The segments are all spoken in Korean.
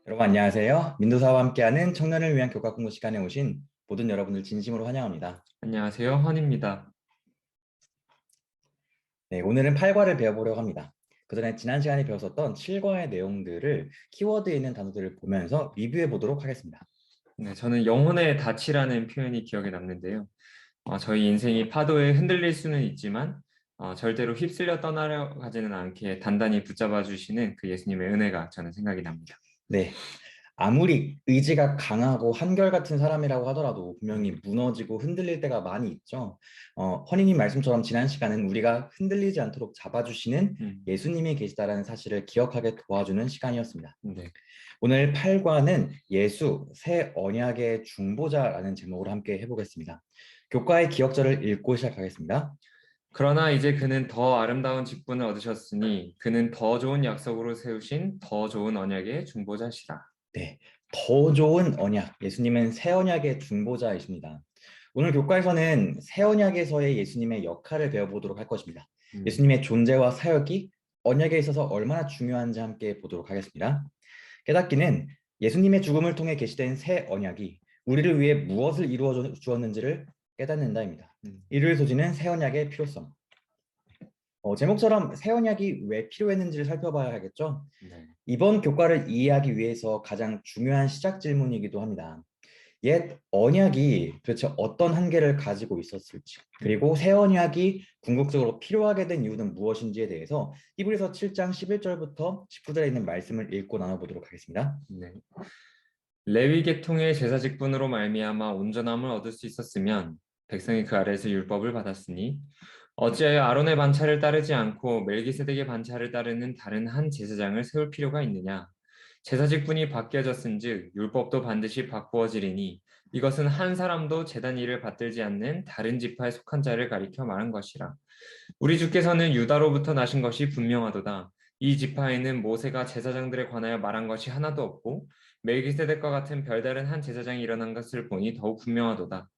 여러분 안녕하세요. 민도사와 함께하는 청년을 위한 교과 공부 시간에 오신 모든 여러분을 진심으로 환영합니다. 안녕하세요, 헌입니다. 네, 오늘은 8과를 배워보려고 합니다. 그 전에 지난 시간에 배웠었던 7과의 내용들을 키워드에 있는 단어들을 보면서 리뷰해 보도록 하겠습니다. 네, 저는 영혼의 닻이라는 표현이 기억에 남는데요. 저희 인생이 파도에 흔들릴 수는 있지만 절대로 휩쓸려 떠나려 가지는 않게 단단히 붙잡아 주시는 그 예수님의 은혜가 저는 생각이 납니다. 네, 아무리 의지가 강하고 한결같은 사람이라고 하더라도 분명히 무너지고 흔들릴 때가 많이 있죠. 허니님 말씀처럼 지난 시간은 우리가 흔들리지 않도록 잡아주시는 예수님이 계시다라는 사실을 기억하게 도와주는 시간이었습니다. 네. 오늘 8과는 예수, 새 언약의 중보자라는 제목으로 함께 해보겠습니다. 교과의 기억절을 읽고 시작하겠습니다. 그러나 이제 그는 더 아름다운 직분을 얻으셨으니 그는 더 좋은 약속으로 세우신 더 좋은 언약의 중보자시라. 네, 더 좋은 언약, 예수님은 새 언약의 중보자이십니다. 오늘 교과에서는 새 언약에서의 예수님의 역할을 배워보도록 할 것입니다. 예수님의 존재와 사역이 언약에 있어서 얼마나 중요한지 함께 보도록 하겠습니다. 깨닫기는 예수님의 죽음을 통해 계시된 새 언약이 우리를 위해 무엇을 이루어 주었는지를 깨닫는다입니다. 이를 소지는 새 언약의 필요성. 제목처럼 새 언약이 왜 필요했는지를 살펴봐야 하겠죠. 네. 이번 교과를 이해하기 위해서 가장 중요한 시작 질문이기도 합니다. 옛 언약이 도대체 어떤 한계를 가지고 있었을지, 그리고 새 언약이 궁극적으로 필요하게 된 이유는 무엇인지에 대해서 히브리서 7장 11절부터 19절에 있는 말씀을 읽고 나눠보도록 하겠습니다. 네. 레위 계통의 제사 직분으로 말미암아 온전함을 얻을 수 있었으면 백성이 그 아래에서 율법을 받았으니 어찌하여 아론의 반차를 따르지 않고 멜기세덱의 반차를 따르는 다른 한 제사장을 세울 필요가 있느냐? 제사 직분이 바뀌어졌은즉 율법도 반드시 바꾸어지리니 이것은 한 사람도 제단 일을 받들지 않는 다른 지파에 속한 자를 가리켜 말한 것이라. 우리 주께서는 유다로부터 나신 것이 분명하도다. 이 지파에는 모세가 제사장들에 관하여 말한 것이 하나도 없고 멜기세덱과 같은 별다른 한 제사장이 일어난 것을 보니 더욱 분명하도다.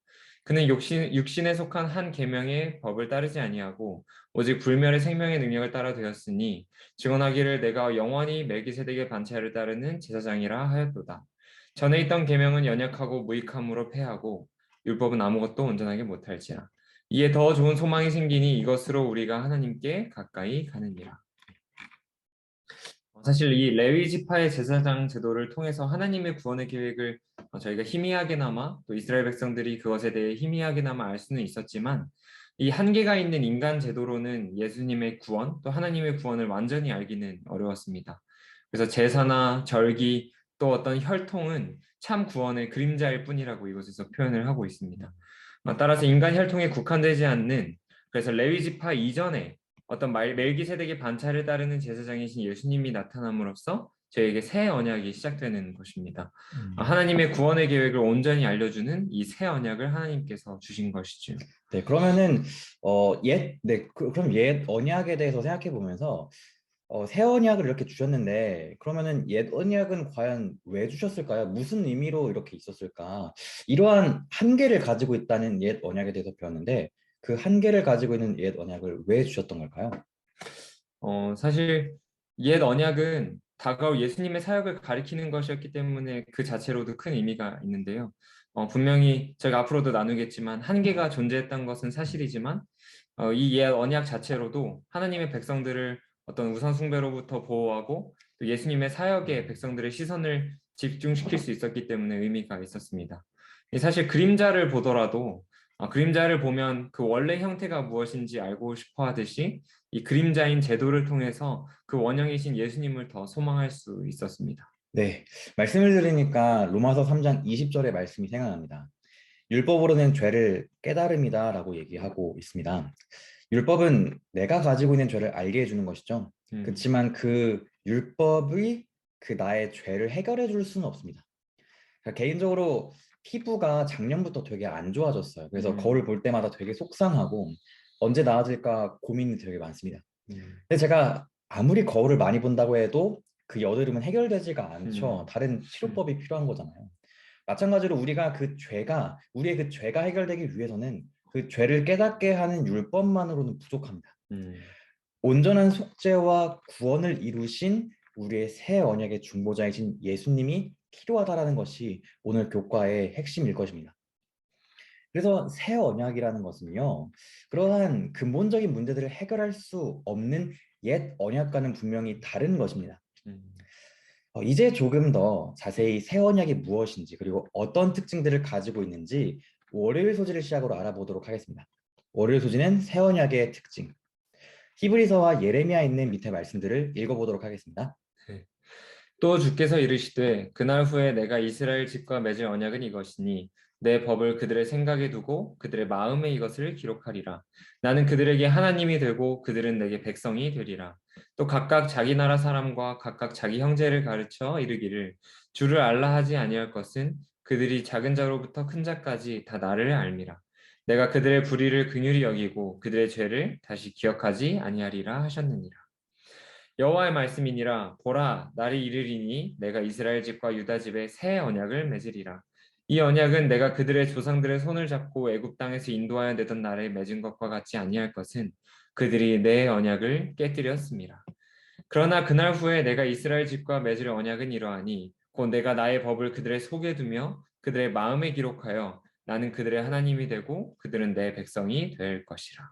그는 육신에 속한 한 계명의 법을 따르지 아니하고 오직 불멸의 생명의 능력을 따라 되었으니 증언하기를 내가 영원히 멜기세덱의 반차를 따르는 제사장이라 하였도다. 전에 있던 계명은 연약하고 무익함으로 패하고 율법은 아무것도 온전하게 못할지라. 이에 더 좋은 소망이 생기니 이것으로 우리가 하나님께 가까이 가느니라. 사실 이 레위 지파의 제사장 제도를 통해서 하나님의 구원의 계획을 저희가 희미하게나마 또 이스라엘 백성들이 그것에 대해 희미하게나마 알 수는 있었지만 이 한계가 있는 인간 제도로는 예수님의 구원 또 하나님의 구원을 완전히 알기는 어려웠습니다. 그래서 제사나 절기 또 어떤 혈통은 참 구원의 그림자일 뿐이라고 이곳에서 표현을 하고 있습니다. 따라서 인간 혈통에 국한되지 않는 그래서 레위 지파 이전에 어떤 멜기세덱의 반차를 따르는 제사장이신 예수님이 나타남으로써 저에게 새 언약이 시작되는 것입니다. 하나님의 구원의 계획을 온전히 알려주는 이 새 언약을 하나님께서 주신 것이죠. 네, 그러면은 그럼 옛 언약에 대해서 생각해 보면서 새 언약을 이렇게 주셨는데 그러면은 옛 언약은 과연 왜 주셨을까요? 무슨 의미로 이렇게 있었을까? 이러한 한계를 가지고 있다는 옛 언약에 대해서 배웠는데 그 한계를 가지고 있는 옛 언약을 왜 주셨던 걸까요? 사실 옛 언약은 다가올 예수님의 사역을 가리키는 것이었기 때문에 그 자체로도 큰 의미가 있는데요. 분명히 저희가 앞으로도 나누겠지만 한계가 존재했던 것은 사실이지만 이 옛 언약 자체로도 하나님의 백성들을 어떤 우상 숭배로부터 보호하고 또 예수님의 사역에 백성들의 시선을 집중시킬 수 있었기 때문에 의미가 있었습니다. 사실 그림자를 보더라도 그림자를 보면 그 원래 형태가 무엇인지 알고 싶어 하듯이 이 그림자인 제도를 통해서 그 원형이신 예수님을 더 소망할 수 있었습니다. 네, 말씀을 들으니까 로마서 3장 20절의 말씀이 생각납니다. 율법으로는 죄를 깨달음이다라고 얘기하고 있습니다. 율법은 내가 가지고 있는 죄를 알게 해주는 것이죠. 그렇지만 그 율법이 그 나의 죄를 해결해 줄 수는 없습니다. 그러니까 개인적으로 피부가 작년부터 되게 안 좋아졌어요. 그래서 거울을 볼 때마다 되게 속상하고 언제 나아질까 고민이 되게 많습니다. 근데 제가 아무리 거울을 많이 본다고 해도 그 여드름은 해결되지가 않죠. 다른 치료법이 필요한 거잖아요. 마찬가지로 우리의 그 죄가 해결되기 위해서는 그 죄를 깨닫게 하는 율법만으로는 부족합니다. 온전한 속죄와 구원을 이루신 우리의 새 언약의 중보자이신 예수님이 필요하다라는 것이 오늘 교과의 핵심일 것입니다. 그래서 새 언약이라는 것은요, 그러한 근본적인 문제들을 해결할 수 없는 옛 언약과는 분명히 다른 것입니다. 음, 이제 조금 더 자세히 새 언약이 무엇인지 그리고 어떤 특징들을 가지고 있는지 월요일 소지를 시작으로 알아보도록 하겠습니다. 월요일 소지는 새 언약의 특징. 히브리서와 예레미야 있는 밑에 말씀들을 읽어보도록 하겠습니다. 네. 또 주께서 이르시되 그날 후에 내가 이스라엘 집과 맺을 언약은 이것이니 내 법을 그들의 생각에 두고 그들의 마음에 이것을 기록하리라. 나는 그들에게 하나님이 되고 그들은 내게 백성이 되리라. 또 각각 자기 나라 사람과 각각 자기 형제를 가르쳐 이르기를 주를 알라 하지 아니할 것은 그들이 작은 자로부터 큰 자까지 다 나를 알미라. 내가 그들의 불의를 긍휼히 여기고 그들의 죄를 다시 기억하지 아니하리라 하셨느니라. 여호와의 말씀이니라. 보라, 날이 이르리니 내가 이스라엘 집과 유다 집에 새 언약을 맺으리라. 이 언약은 내가 그들의 조상들의 손을 잡고 애굽 땅에서 인도하여 내던 날에 맺은 것과 같지 아니할 것은 그들이 내 언약을 깨뜨렸습니다. 그러나 그날 후에 내가 이스라엘 집과 맺을 언약은 이러하니 곧 내가 나의 법을 그들의 속에 두며 그들의 마음에 기록하여 나는 그들의 하나님이 되고 그들은 내 백성이 될 것이라.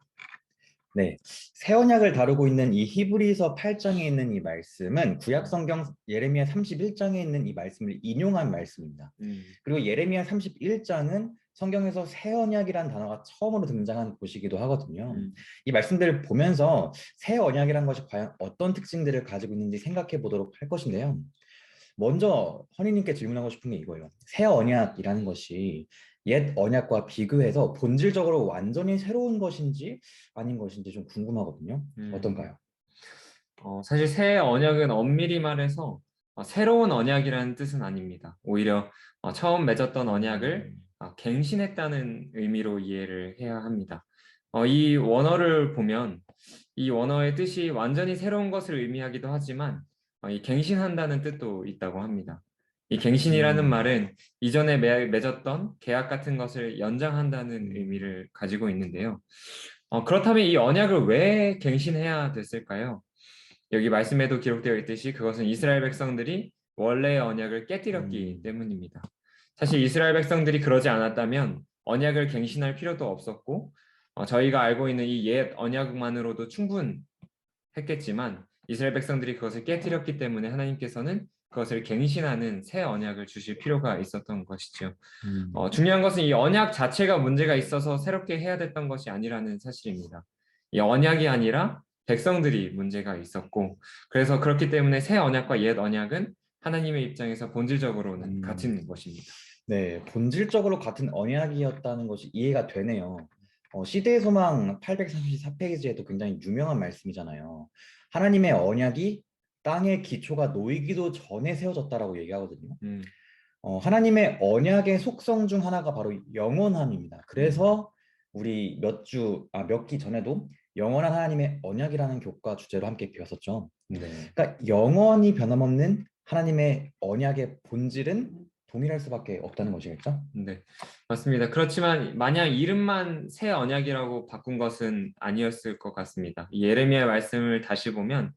네, 새 언약을 다루고 있는 이 히브리서 8장에 있는 이 말씀은 구약 성경 예레미야 31장에 있는 이 말씀을 인용한 말씀입니다. 그리고 예레미야 31장은 성경에서 새 언약이라는 단어가 처음으로 등장한 곳이기도 하거든요. 이 말씀들을 보면서 새 언약이라는 것이 과연 어떤 특징들을 가지고 있는지 생각해 보도록 할 것인데요. 먼저 허니님께 질문하고 싶은 게 이거예요. 새 언약이라는 것이 옛 언약과 비교해서 본질적으로 완전히 새로운 것인지 아닌 것인지 좀 궁금하거든요. 음. 어떤가요? 사실 새 언약은 엄밀히 말해서 새로운 언약이라는 뜻은 아닙니다. 오히려 처음 맺었던 언약을 갱신했다는 의미로 이해를 해야 합니다. 이 원어를 보면 이 원어의 뜻이 완전히 새로운 것을 의미하기도 하지만 이 갱신한다는 뜻도 있다고 합니다. 이 갱신이라는 음, 말은 이전에 맺었던 계약 같은 것을 연장한다는 의미를 가지고 있는데요. 그렇다면 이 언약을 왜 갱신해야 됐을까요? 여기 말씀에도 기록되어 있듯이 그것은 이스라엘 백성들이 원래의 언약을 깨뜨렸기 음, 때문입니다. 사실 이스라엘 백성들이 그러지 않았다면 언약을 갱신할 필요도 없었고 저희가 알고 있는 이 옛 언약만으로도 충분했겠지만 이스라엘 백성들이 그것을 깨뜨렸기 때문에 하나님께서는 그것을 갱신하는 새 언약을 주실 필요가 있었던 것이죠. 음, 중요한 것은 이 언약 자체가 문제가 있어서 새롭게 해야 됐던 것이 아니라는 사실입니다. 이 언약이 아니라 백성들이 문제가 있었고, 그래서 그렇기 때문에 새 언약과 옛 언약은 하나님의 입장에서 본질적으로는 음. 같은 것입니다. 네, 본질적으로 같은 언약이었다는 것이 이해가 되네요. 시대의 소망 834페이지에도 굉장히 유명한 말씀이잖아요. 하나님의 언약이 땅의 기초가 놓이기도 전에 세워졌다라고 얘기하거든요. 음, 하나님의 언약의 속성 중 하나가 바로 영원함입니다. 음, 그래서 우리 몇 기 전에도 영원한 하나님의 언약이라는 교과 주제로 함께 배웠었죠. 네, 그러니까 영원히 변함없는 하나님의 언약의 본질은 동일할 수밖에 없다는 것이겠죠? 네, 맞습니다. 그렇지만 만약 이름만 새 언약이라고 바꾼 것은 아니었을 것 같습니다. 이 예레미야 말씀을 다시 보면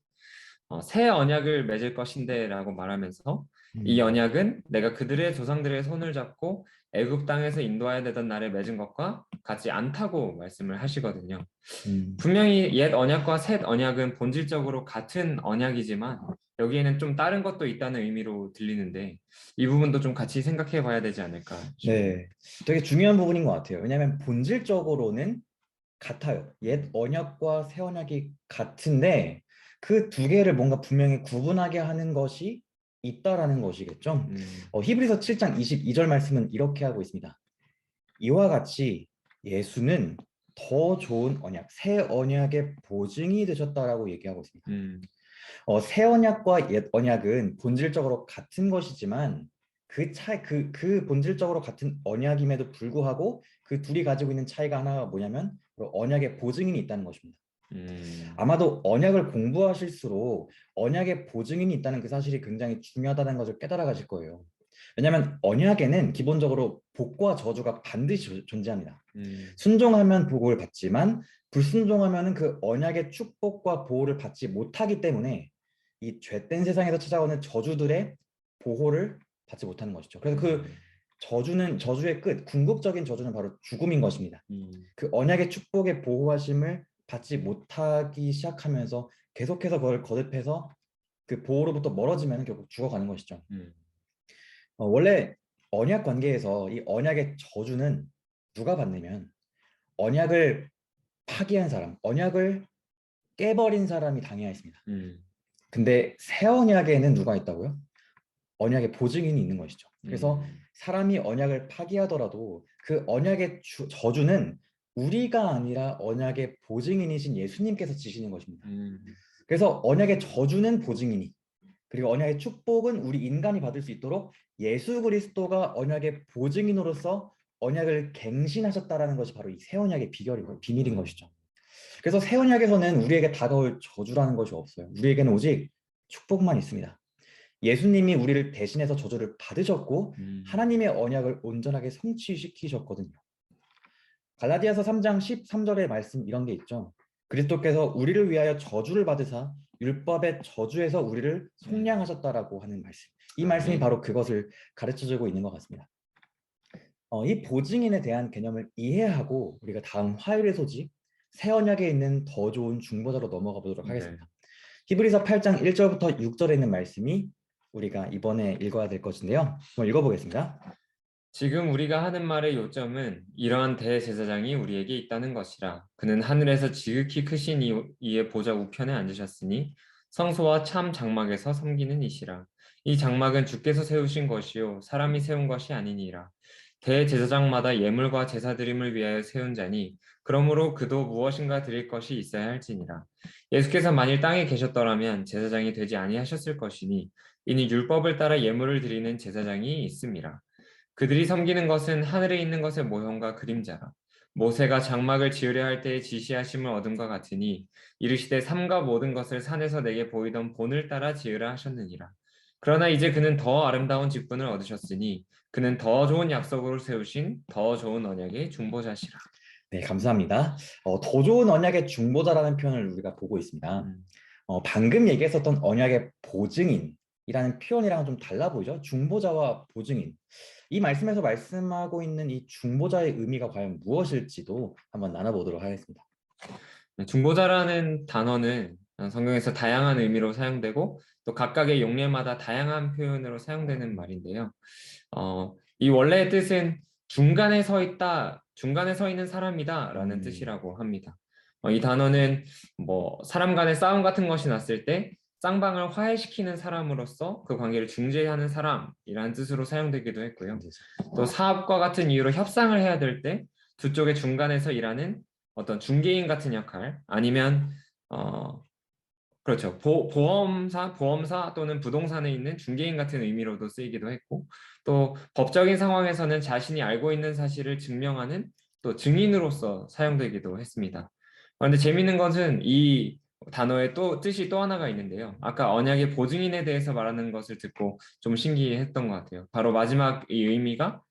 새 언약을 맺을 것인데라고 말하면서 이 음, 언약은 내가 그들의 조상들의 손을 잡고 애굽 땅에서 인도하여 내던 날에 맺은 것과 같지 않다고 말씀을 하시거든요. 음, 분명히 옛 언약과 새 언약은 본질적으로 같은 언약이지만 여기에는 좀 다른 것도 있다는 의미로 들리는데 이 부분도 좀 같이 생각해 봐야 되지 않을까 싶네요. 네, 되게 중요한 부분인 것 같아요. 왜냐하면 본질적으로는 같아요. 옛 언약과 새 언약이 같은데 그 두 개를 뭔가 분명히 구분하게 하는 것이 있다라는 것이겠죠. 음, 히브리서 7장 22절 말씀은 이렇게 하고 있습니다. 이와 같이 예수는 더 좋은 언약, 새 언약의 보증이 되셨다라고 얘기하고 있습니다. 음, 새 언약과 옛 언약은 본질적으로 같은 것이지만 그 본질적으로 같은 언약임에도 불구하고 그 둘이 가지고 있는 차이가 하나가 뭐냐면 바로 언약의 보증인이 있다는 것입니다. 음, 아마도 언약을 공부하실수록 언약의 보증인이 있다는 그 사실이 굉장히 중요하다는 것을 깨달아 가실 거예요. 왜냐하면 언약에는 기본적으로 복과 저주가 반드시 존재합니다. 음, 순종하면 복을 받지만 불순종하면 그 언약의 축복과 보호를 받지 못하기 때문에 이 죄된 세상에서 찾아오는 저주들의 보호를 받지 못하는 것이죠. 그래서 그 저주의 끝, 궁극적인 저주는 바로 죽음인 것입니다. 그 언약의 축복의 보호하심을 받지 못하기 시작하면서 계속해서 그걸 거듭해서 그 보호로부터 멀어지면 결국 죽어가는 것이죠. 원래 언약 관계에서 이 언약의 저주는 누가 받냐면 언약을 파기한 사람, 언약을 깨버린 사람이 당해야 했습니다. 근데 새 언약에는 누가 있다고요? 언약의 보증인이 있는 것이죠. 그래서 사람이 언약을 파기하더라도 그 언약의 저주는 우리가 아니라 언약의 보증인이신 예수님께서 지시는 것입니다. 그래서 언약의 저주는 보증인이, 그리고 언약의 축복은 우리 인간이 받을 수 있도록 예수 그리스도가 언약의 보증인으로서 언약을 갱신하셨다라는 것이 바로 이 새 언약의 비결이고 비밀인 것이죠. 그래서 새 언약에서는 우리에게 다가올 저주라는 것이 없어요. 우리에게는 오직 축복만 있습니다. 예수님이 우리를 대신해서 저주를 받으셨고 하나님의 언약을 온전하게 성취시키셨거든요. 갈라디아서 3장 13절의 말씀 이런 게 있죠. 그리스도께서 우리를 위하여 저주를 받으사 율법의 저주에서 우리를 속량하셨다라고 하는 말씀. 이 말씀이 바로 그것을 가르쳐주고 있는 것 같습니다. 이 보증인에 대한 개념을 이해하고 우리가 다음 화요일의 소식 새 언약에 있는 더 좋은 중보자로 넘어가 보도록 하겠습니다. 히브리서 8장 1절부터 6절에 있는 말씀이 우리가 이번에 읽어야 될 것인데요. 한번 읽어보겠습니다. 지금 우리가 하는 말의 요점은 이러한 대제사장이 우리에게 있다는 것이라. 그는 하늘에서 지극히 크신 이의 보좌 우편에 앉으셨으니 성소와 참 장막에서 섬기는 이시라. 이 장막은 주께서 세우신 것이요 사람이 세운 것이 아니니라. 대제사장마다 예물과 제사드림을 위하여 세운 자니 그러므로 그도 무엇인가 드릴 것이 있어야 할지니라. 예수께서 만일 땅에 계셨더라면 제사장이 되지 아니하셨을 것이니 이니 율법을 따라 예물을 드리는 제사장이 있음이라. 그들이 섬기는 것은 하늘에 있는 것의 모형과 그림자라. 모세가 장막을 지으려 할 때에 지시하심을 얻음과 같으니 이르시되 삼가 모든 것을 산에서 내게 보이던 본을 따라 지으라 하셨느니라. 그러나 이제 그는 더 아름다운 직분을 얻으셨으니 그는 더 좋은 약속으로 세우신 더 좋은 언약의 중보자시라. 네, 감사합니다. 더 좋은 언약의 중보자라는 표현을 우리가 보고 있습니다. 방금 얘기했었던 언약의 보증인이라는 표현이랑은 좀 달라 보이죠? 중보자와 보증인. 이 말씀에서 말씀하고 있는 이 중보자의 의미가 과연 무엇일지도 한번 나눠보도록 하겠습니다. 중보자라는 단어는 성경에서 다양한 의미로 사용되고 또 각각의 용례마다 다양한 표현으로 사용되는 말인데요. 이 원래의 뜻은 중간에 서 있다, 중간에 서 있는 사람이다라는 뜻이라고 합니다. 이 단어는 뭐 사람 간의 싸움 같은 것이 났을 때 쌍방을 화해시키는 사람으로서 그 관계를 중재하는 사람이라는 뜻으로 사용되기도 했고요. 또 사업과 같은 이유로 협상을 해야 될 때 두 쪽의 중간에서 일하는 어떤 중개인 같은 역할 아니면 그렇죠. 보험사 또는 부동산에 있는 중개인 같은 의미로도 쓰이기도 했고 또 법적인 상황에서는 자신이 알고 있는 사실을 증명하는 또 증인으로서 사용되기도 했습니다. 그런데 재미있는 것은 이 단어의 또 뜻이 또 하나가 있는데요. 아까 언약의 보증인에 대해서 말하는 것을 듣고 좀 신기했던 것 같아요. 바로 마지막 이 의미가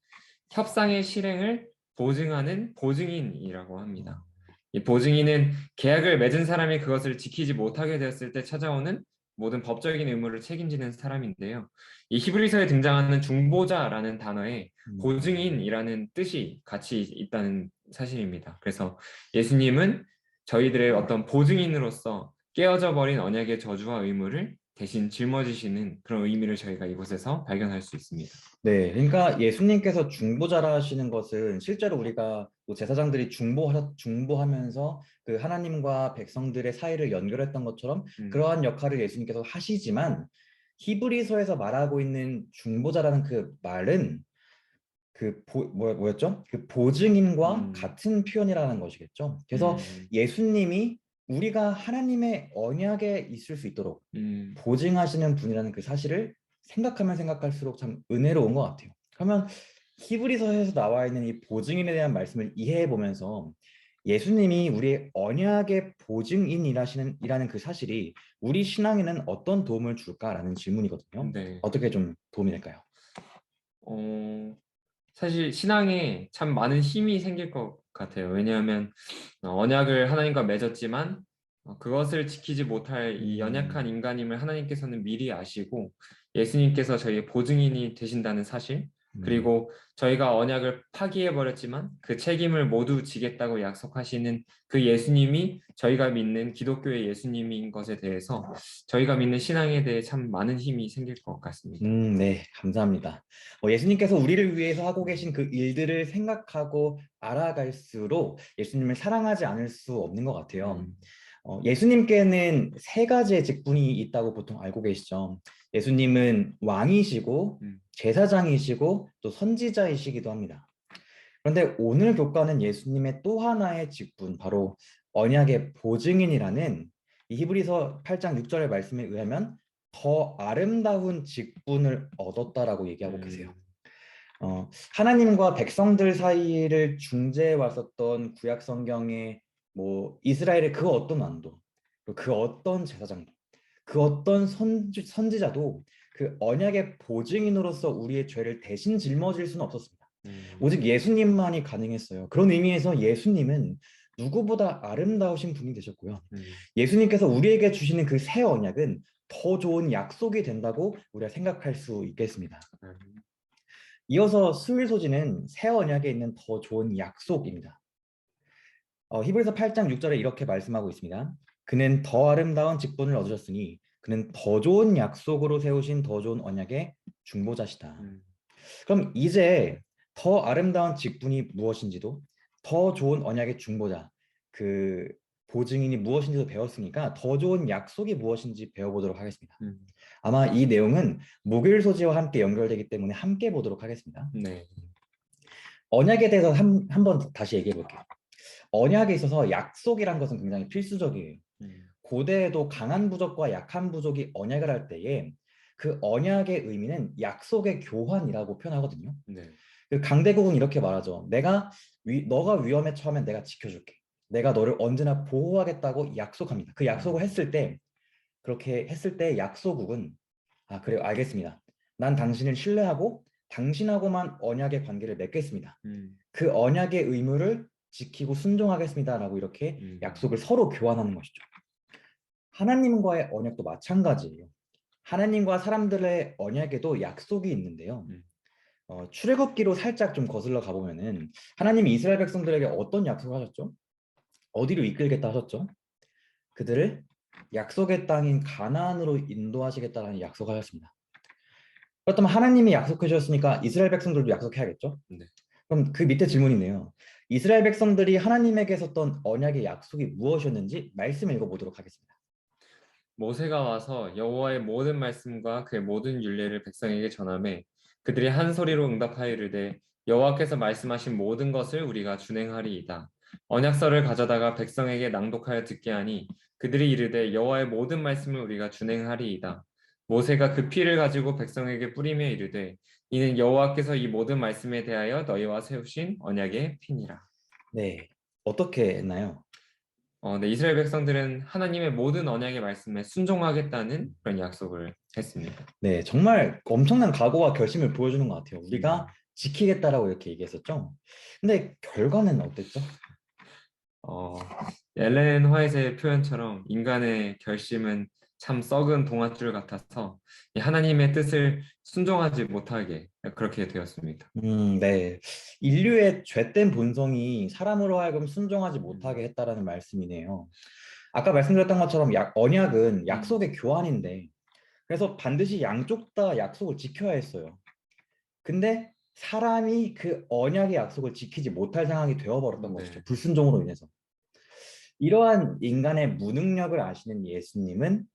협상의 실행을 보증하는 보증인이라고 합니다. 이 보증인은 계약을 맺은 사람이 그것을 지키지 못하게 되었을 때 찾아오는 모든 법적인 의무를 책임지는 사람인데요. 이 히브리서에 등장하는 중보자라는 단어에 보증인이라는 뜻이 같이 있다는 사실입니다. 그래서 예수님은 저희들의 어떤 보증인으로서 깨어져 버린 언약의 저주와 의무를 대신 짊어지시는 그런 의미를 저희가 이곳에서 발견할 수 있습니다. 네, 그러니까 예수님께서 중보자라 하시는 것은 실제로 우리가 또 제사장들이 중보하면서 그 하나님과 백성들의 사이를 연결했던 것처럼 그러한 역할을 예수님께서 하시지만 히브리서에서 말하고 있는 중보자라는 그 말은 뭐였죠? 그 보증인과 같은 표현이라는 것이겠죠. 그래서 예수님이 우리가 하나님의 언약에 있을 수 있도록 보증하시는 분이라는 그 사실을 생각하면 생각할수록 참 은혜로운 것 같아요. 그러면 히브리서에서 나와 있는 이 보증인에 대한 말씀을 이해해 보면서 예수님이 우리의 언약의 보증인이라는 그 사실이 우리 신앙에는 어떤 도움을 줄까라는 질문이거든요. 네. 어떻게 좀 도움이 될까요? 사실 신앙에 참 많은 힘이 생길 것 같아요. 왜냐하면 언약을 하나님과 맺었지만 그것을 지키지 못할 이 연약한 음, 인간임을 하나님께서는 미리 아시고 예수님께서 저희의 보증인이 되신다는 사실, 음, 그리고 저희가 언약을 파기해버렸지만 그 책임을 모두 지겠다고 약속하시는 그 예수님이 저희가 믿는 기독교의 예수님인 것에 대해서 저희가 믿는 신앙에 대해 참 많은 힘이 생길 것 같습니다. 네, 감사합니다. 예수님께서 우리를 위해서 하고 계신 그 일들을 생각하고 알아갈수록 예수님을 사랑하지 않을 수 없는 것 같아요. 음, 예수님께는 세 가지의 직분이 있다고 보통 알고 계시죠. 예수님은 왕이시고 음, 제사장이시고 또 선지자이시기도 합니다. 그런데 오늘 교과는 예수님의 또 하나의 직분, 바로 언약의 보증인이라는 이 히브리서 8장 6절의 말씀에 의하면 더 아름다운 직분을 얻었다라고 얘기하고 계세요. 음, 하나님과 백성들 사이를 중재해 왔었던 구약 성경의 뭐 이스라엘의 그 어떤 왕도, 그리고 그 어떤 제사장도, 그 어떤 선지자도 그 언약의 보증인으로서 우리의 죄를 대신 짊어질 수는 없었습니다. 음, 오직 예수님만이 가능했어요. 그런 의미에서 예수님은 누구보다 아름다우신 분이 되셨고요. 음, 예수님께서 우리에게 주시는 그 새 언약은 더 좋은 약속이 된다고 우리가 생각할 수 있겠습니다. 음, 이어서 수일 소지는 새 언약에 있는 더 좋은 약속입니다. 히브리서 8장 6절에 이렇게 말씀하고 있습니다. 그는 더 아름다운 직분을 얻으셨으니 그는 더 좋은 약속으로 세우신 더 좋은 언약의 중보자시다. 음, 그럼 이제 더 아름다운 직분이 무엇인지도 더 좋은 언약의 중보자, 그 보증인이 무엇인지도 배웠으니까 더 좋은 약속이 무엇인지 배워보도록 하겠습니다. 음, 아마 이 내용은 목요일 소지와 함께 연결되기 때문에 함께 보도록 하겠습니다. 네, 언약에 대해서 한번 다시 얘기해 볼게요. 언약에 있어서 약속이란 것은 굉장히 필수적이에요. 음, 고대에도 강한 부족과 약한 부족이 언약을 할 때에 그 언약의 의미는 약속의 교환이라고 표현하거든요. 네, 그 강대국은 이렇게 말하죠. 너가 위험에 처하면 내가 지켜줄게. 내가 너를 언제나 보호하겠다고 약속합니다. 그 약속을 음, 했을 때, 그렇게 했을 때 약소국은, 아, 그래요. 알겠습니다. 난 당신을 신뢰하고 당신하고만 언약의 관계를 맺겠습니다. 음, 그 언약의 의무를 지키고 순종하겠습니다라고 이렇게 음, 약속을 서로 교환하는 것이죠. 하나님과의 언약도 마찬가지예요. 하나님과 사람들의 언약에도 약속이 있는데요. 음. 출애굽기로 살짝 좀 거슬러 가보면은 하나님이 이스라엘 백성들에게 어떤 약속을 하셨죠? 어디로 이끌겠다 하셨죠? 그들을 약속의 땅인 가나안으로 인도하시겠다라는 약속을 하셨습니다. 그렇다면 하나님이 약속해 주셨으니까 이스라엘 백성들도 약속해야겠죠? 네. 그럼 그 밑에 질문이네요. 이스라엘 백성들이 하나님에게 했었던 언약의 약속이 무엇이었는지 말씀 읽어보도록 하겠습니다. 모세가 와서 여호와의 모든 말씀과 그의 모든 율례를 백성에게 전하매 그들이 한 소리로 응답하여 이르되 여호와께서 말씀하신 모든 것을 우리가 준행하리이다. 언약서를 가져다가 백성에게 낭독하여 듣게 하니 그들이 이르되 여호와의 모든 말씀을 우리가 준행하리이다. 모세가 그 피를 가지고 백성에게 뿌리며 이르되 이는 여호와께서 이 모든 말씀에 대하여 너희와 세우신 언약의 피니라. 네, 어떻게 했나요? 네, 이스라엘 백성들은 하나님의 모든 언약의 말씀에 순종하겠다는 그런 약속을 했습니다. 네, 정말 엄청난 각오와 결심을 보여주는 것 같아요. 우리가 음, 지키겠다라고 이렇게 얘기했었죠. 근데 결과는 어땠죠? 어, 엘렌 화이트의 표현처럼 인간의 결심은 참 썩은 동아줄 같아서 이 하나님의 뜻을 순종하지 못하게 그렇게 되었습니다. 네. 인류의 죄된 본성이 사람으로 하여금 순종하지 음, 못하게 했다라는 말씀이네요. 아까 말씀드렸던 것처럼 언약은 음, 약속의 교환인데, 그래서 반드시 양쪽 다 약속을 지켜야 했어요. 근데 사람이 그 언약의 약속을 지키지 못할 상황이 되어버렸던 것이죠. 네. 불순종으로 인해서. 이러한 인간의 무능력을 아시는 예수님은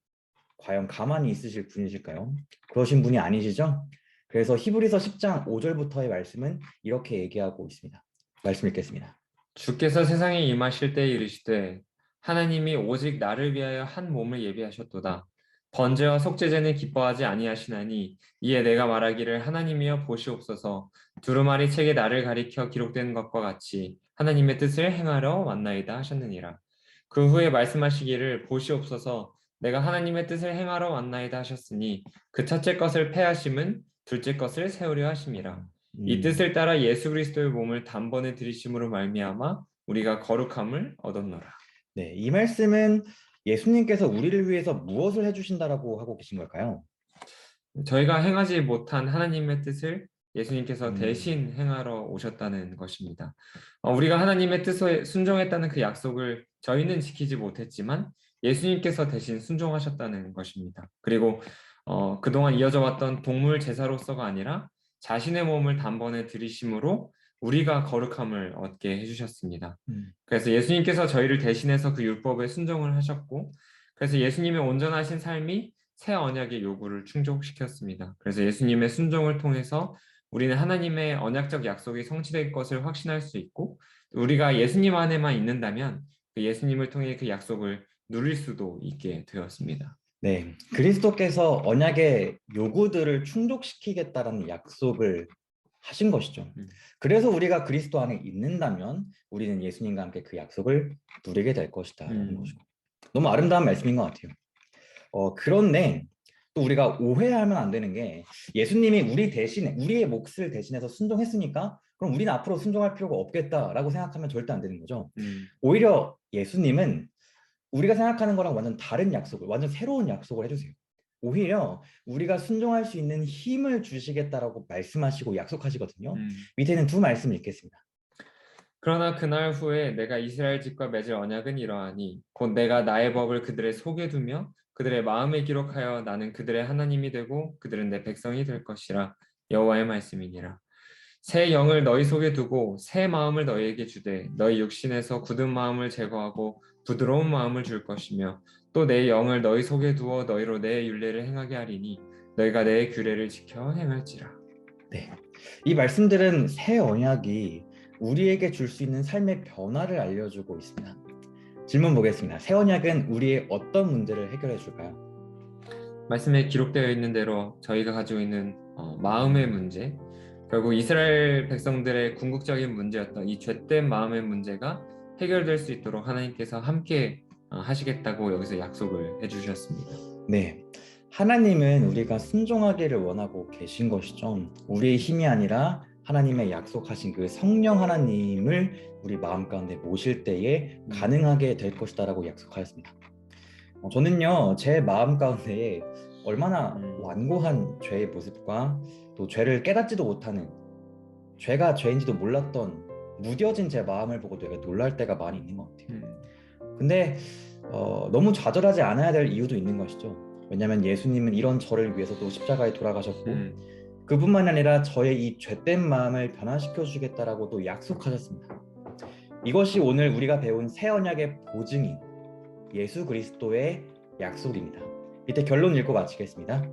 과연 가만히 있으실 분이실까요? 그러신 분이 아니시죠? 그래서 히브리서 10장 5절부터의 말씀은 이렇게 얘기하고 있습니다. 말씀 읽겠습니다. 주께서 세상에 임하실 때에 이르시되 하나님이 오직 나를 위하여 한 몸을 예비하셨도다. 번제와 속죄제는 기뻐하지 아니하시나니 이에 내가 말하기를 하나님이여 보시옵소서 두루마리 책에 나를 가리켜 기록된 것과 같이 하나님의 뜻을 행하러 왔나이다 하셨느니라. 그 후에 말씀하시기를 보시옵소서 내가 하나님의 뜻을 행하러 왔나이다 하셨으니 그 첫째 것을 패하심은 둘째 것을 세우려 하심이라. 이 음, 뜻을 따라 예수 그리스도의 몸을 단번에 들이심으로 말미암아 우리가 거룩함을 얻었노라. 네, 이 말씀은 예수님께서 우리를 위해서 무엇을 해주신다라고 하고 계신 걸까요? 저희가 행하지 못한 하나님의 뜻을 예수님께서 음, 대신 행하러 오셨다는 것입니다. 우리가 하나님의 뜻에 순종했다는 그 약속을 저희는 지키지 못했지만 예수님께서 대신 순종하셨다는 것입니다. 그리고 그동안 이어져 왔던 동물 제사로서가 아니라 자신의 몸을 단번에 들이심으로 우리가 거룩함을 얻게 해주셨습니다. 음, 그래서 예수님께서 저희를 대신해서 그 율법에 순종을 하셨고, 그래서 예수님의 온전하신 삶이 새 언약의 요구를 충족시켰습니다. 그래서 예수님의 순종을 통해서 우리는 하나님의 언약적 약속이 성취될 것을 확신할 수 있고, 우리가 예수님 안에만 있는다면 그 예수님을 통해 그 약속을 누릴 수도 있게 되었습니다. 네, 그리스도께서 언약의 요구들을 충족시키겠다라는 약속을 하신 것이죠. 음, 그래서 우리가 그리스도 안에 있는다면 우리는 예수님과 함께 그 약속을 누리게 될 것이다라는 음, 것이고 너무 아름다운 말씀인 것 같아요. 그런데 또 우리가 오해하면 안 되는 게 예수님이 우리 대신에 우리의 몫을 대신해서 순종했으니까 그럼 우리는 앞으로 순종할 필요가 없겠다라고 생각하면 절대 안 되는 거죠. 음, 오히려 예수님은 우리가 생각하는 거랑 완전 다른 약속을, 완전 새로운 약속을 해주세요. 오히려 우리가 순종할 수 있는 힘을 주시겠다라고 말씀하시고 약속하시거든요. 음. 밑에는 두 말씀을 읽겠습니다. 그러나 그날 후에 내가 이스라엘 집과 맺을 언약은 이러하니 곧 내가 나의 법을 그들의 속에 두며 그들의 마음에 기록하여 나는 그들의 하나님이 되고 그들은 내 백성이 될 것이라 여호와의 말씀이니라. 새 영을 너희 속에 두고 새 마음을 너희에게 주되 너희 육신에서 굳은 마음을 제거하고 부드러운 마음을 줄 것이며 또 내 영을 너희 속에 두어 너희로 내 율례를 행하게 하리니 너희가 내 규례를 지켜 행할지라. 네. 이 말씀들은 새 언약이 우리에게 줄 수 있는 삶의 변화를 알려주고 있습니다. 질문 보겠습니다. 새 언약은 우리의 어떤 문제를 해결해 줄까요? 말씀에 기록되어 있는 대로 저희가 가지고 있는 마음의 문제, 결국 이스라엘 백성들의 궁극적인 문제였던 이 죄된 마음의 문제가 해결될 수 있도록 하나님께서 함께 하시겠다고 여기서 약속을 해주셨습니다. 네. 하나님은 우리가 순종하기를 원하고 계신 것이죠. 우리의 힘이 아니라 하나님의 약속하신 그 성령 하나님을 우리 마음 가운데 모실 때에 가능하게 될 것이다라고 약속하였습니다. 저는요, 제 마음 가운데에 얼마나 음, 완고한 죄의 모습과 또 죄를 깨닫지도 못하는 죄가 죄인지도 몰랐던 무뎌진 제 마음을 보고 되게 놀랄 때가 많이 있는 것 같아요. 음, 근데 너무 좌절하지 않아야 될 이유도 있는 것이죠. 왜냐하면 예수님은 이런 저를 위해서도 십자가에 돌아가셨고 음. 그뿐만이 아니라 저의 이 죄된 마음을 변화시켜 주겠다라고도 약속하셨습니다. 이것이 오늘 우리가 배운 새 언약의 보증인 예수 그리스도의 약속입니다. 밑에 결론 읽고 마치겠습니다.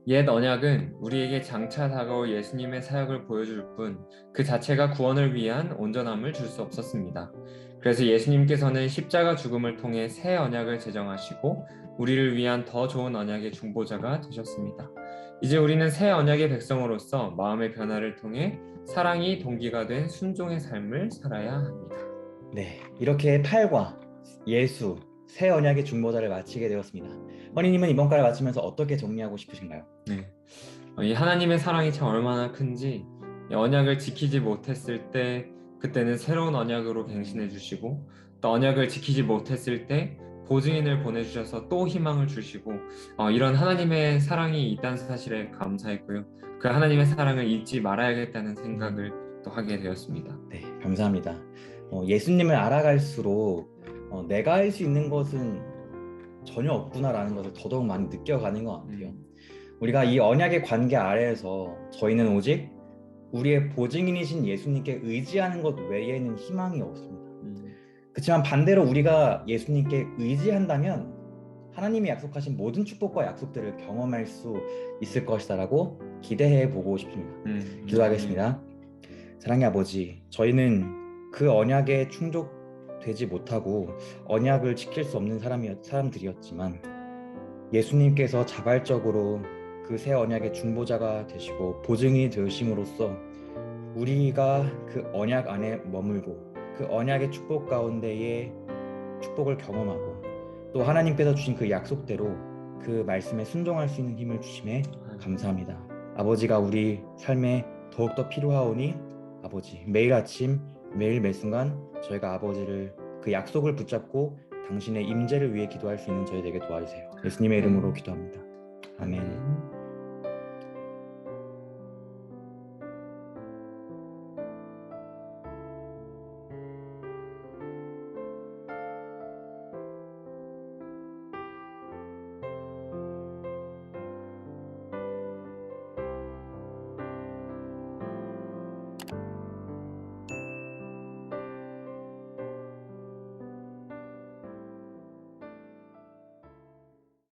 옛 언약은 우리에게 장차 다가올 예수님의 사역을 보여줄 뿐 그 자체가 구원을 위한 온전함을 줄 수 없었습니다. 그래서 예수님께서는 십자가 죽음을 통해 새 언약을 제정하시고 우리를 위한 더 좋은 언약의 중보자가 되셨습니다. 이제 우리는 새 언약의 백성으로서 마음의 변화를 통해 사랑이 동기가 된 순종의 삶을 살아야 합니다. 네, 이렇게 팔과 예수, 새 언약의 중보자를 마치게 되었습니다. 허니님은 이번 과를 마치면서 어떻게 정리하고 싶으신가요? 네. 이 하나님의 사랑이 참 얼마나 큰지 이 언약을 지키지 못했을 때 그때는 새로운 언약으로 갱신해 주시고 또 언약을 지키지 못했을 때 보증인을 보내주셔서 또 희망을 주시고 이런 하나님의 사랑이 있다는 사실에 감사했고요. 그 하나님의 사랑을 잊지 말아야겠다는 생각을 또 하게 되었습니다. 네, 감사합니다. 예수님을 알아갈수록 내가 할 수 있는 것은 전혀 없구나라는 것을 더더욱 많이 느껴가는 것 같아요. 음, 우리가 이 언약의 관계 아래에서 저희는 오직 우리의 보증인이신 예수님께 의지하는 것 외에는 희망이 없습니다. 음, 그렇지만 반대로 우리가 예수님께 의지한다면 하나님이 약속하신 모든 축복과 약속들을 경험할 수 있을 것이다라고 기대해 보고 싶습니다. 아멘. 기도하겠습니다. 사랑의 아버지, 저희는 그 언약에 충족되지 못하고 언약을 지킬 수 없는 사람들이었지만 예수님께서 자발적으로 그 새 언약의 중보자가 되시고 보증이 되심으로써 우리가 그 언약 안에 머물고 그 언약의 축복 가운데에 축복을 경험하고 또 하나님께서 주신 그 약속대로 그 말씀에 순종할 수 있는 힘을 주심에 감사합니다. 아버지가 우리 삶에 더욱더 필요하오니 아버지 매일 아침 매일 매 순간 저희가 아버지를 그 약속을 붙잡고 당신의 임재를 위해 기도할 수 있는 저희 되게 도와주세요. 예수님의 이름으로 기도합니다. 아멘.